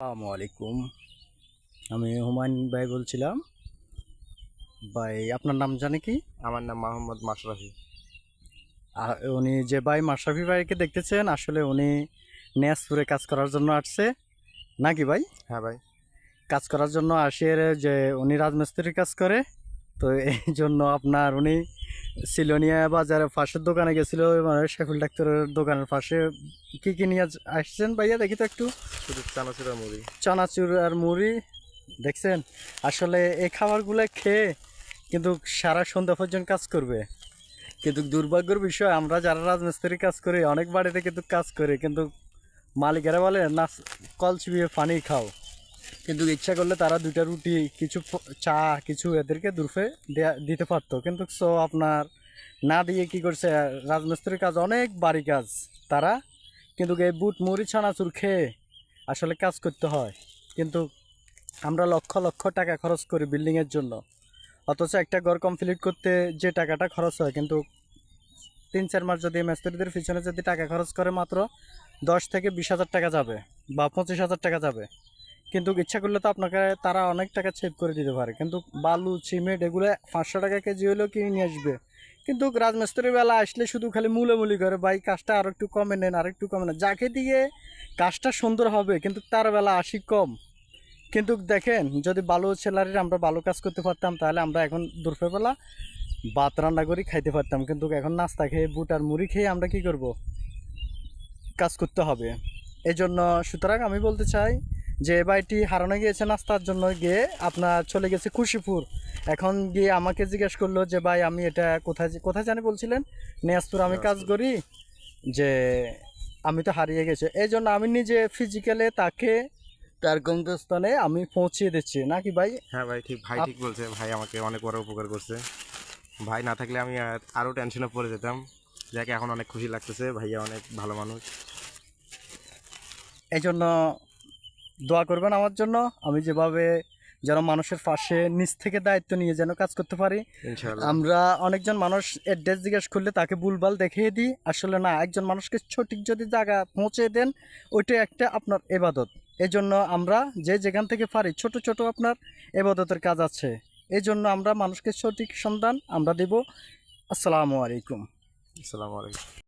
আসসালামু আলাইকুম। আমি হুমায়ুন ভাই বলছিলাম। ভাই আপনার নাম জানে কি? আমার নাম মোহাম্মদ মাশরাফি। উনি যে ভাই মাশরাফি ভাইকে দেখতেছেন, আসলে উনি নেসপুরে কাজ করার জন্য আসছে নাকি ভাই? হ্যাঁ ভাই। কাজ করার জন্য আসে যে উনি রাজমিস্ত্রির কাজ করে। তো এই জন্য আপনার উনি সিলোনিয়া বাজারের পাশের দোকানে গেছিল, মানে শেফুল ডাক্তারের দোকানের পাশে। কি কি নিয়ে আসছেন ভাইয়া, দেখি তো একটু। শুধু চানাচুরের মুড়ি। চানাচুর আর মুড়ি দেখছেন। আসলে এই খাবারগুলো খেয়ে কিন্তু সারা সন্ধ্যা পর্যন্ত কাজ করবে, কিন্তু দুর্ভাগ্যের বিষয় আমরা যারা রাজমিস্ত্রি কাজ করি, অনেক বাড়িতে কিন্তু কাজ করি, কিন্তু মালিকেরা বলে না কল চিবিয়ে পানি খাও, কিন্তু ইচ্ছা করলে তারা দুইটা রুটি কিছু চা কিছু এদেরকে দুর্ফে দিতে পারতো, কিন্তু সো আপনার না দিয়ে কি করছে, রাজমিস্ত্রির কাজ অনেক বাড়ি কাজ তারা, কিন্তু এই বুট মুড়ি ছানাচুর খেয়ে আসলে কাজ করতে হয়। কিন্তু আমরা লক্ষ লক্ষ টাকা খরচ করি বিল্ডিংয়ের জন্য, অথচ একটা ঘর কমপ্লিট করতে যে টাকাটা খরচ হয়, কিন্তু 3-4 মাস যদি মিস্ত্রিদের পিছনে যদি টাকা খরচ করে মাত্র 10 থেকে 20 হাজার টাকা যাবে বা 25 হাজার টাকা যাবে, কিন্তু ইচ্ছা করলে তো আপনাকে তারা অনেক টাকা সেভ করে দিতে পারে। কিন্তু বালু সিমেন্ট এগুলো 500 টাকা কেজি হলেও কিনে নিয়ে আসবে, কিন্তু রাজমিস্ত্রির বেলা আসলে শুধু খালি মূলামূলি করে, ভাই কাজটা আরও একটু কমে নেন, আর একটু কমে নেন, যাকে দিয়ে কাজটা সুন্দর হবে, কিন্তু তার বেলা আসি কম। কিন্তু দেখেন, যদি ভালো স্যালারির আমরা ভালো কাজ করতে পারতাম, তাহলে আমরা এখন দুপুরবেলা ভাত রান্না করে খাইতে পারতাম, কিন্তু এখন নাস্তা খেয়ে বুট আর মুড়ি খেয়ে আমরা কি করব, কাজ করতে হবে। এই জন্য সুতরাং আমি বলতে চাই যে ভাইটি হারানো গিয়েছে নাস্তার জন্য গিয়ে আপনার চলে গেছে খুশিপুর। এখন গিয়ে আমাকে জিজ্ঞেস করলো যে ভাই আমি এটা কোথায় কোথায় জানি বলছিলেন, নিয়াজপুর আমি কাজ দিনাজপুর। করি, যে আমি তো হারিয়ে গেছে। এই জন্য আমি নিজে ফিজিক্যালে তাকে তার গন্তব্যস্থানে আমি পৌঁছিয়ে দিচ্ছি নাকি ভাই? হ্যাঁ ভাই, ভাই ঠিক বলছে। ভাই আমাকে অনেক বড় উপকার করছে। ভাই না থাকলে আমি আরও টেনশনে পড়ে যেতাম। যাকে এখন অনেক খুশি লাগতেছে, ভাইয়া অনেক ভালো মানুষ। এই জন্য দোয়া করবেন আমার জন্য, আমি যেভাবে যেন মানুষের পাশে নিজ থেকে দায়িত্ব নিয়ে যেন কাজ করতে পারি। ইনশাআল্লাহ। আমরা অনেকজন মানুষ অ্যাড্রেস জিজ্ঞেস করলে তাকে ভুলভাল দেখিয়ে দিই, আসলে না, একজন মানুষকে সঠিক যদি জায়গা পৌঁছে দেন, ওইটা একটা আপনার এবাদত। এই জন্য আমরা যে যেখান থেকে পারি ছোট ছোট আপনার এবাদতের কাজ আছে, এই জন্য আমরা মানুষকে সঠিক সন্ধান আমরা দেব। আসসালামু আলাইকুম। আসসালামু আলাইকুম।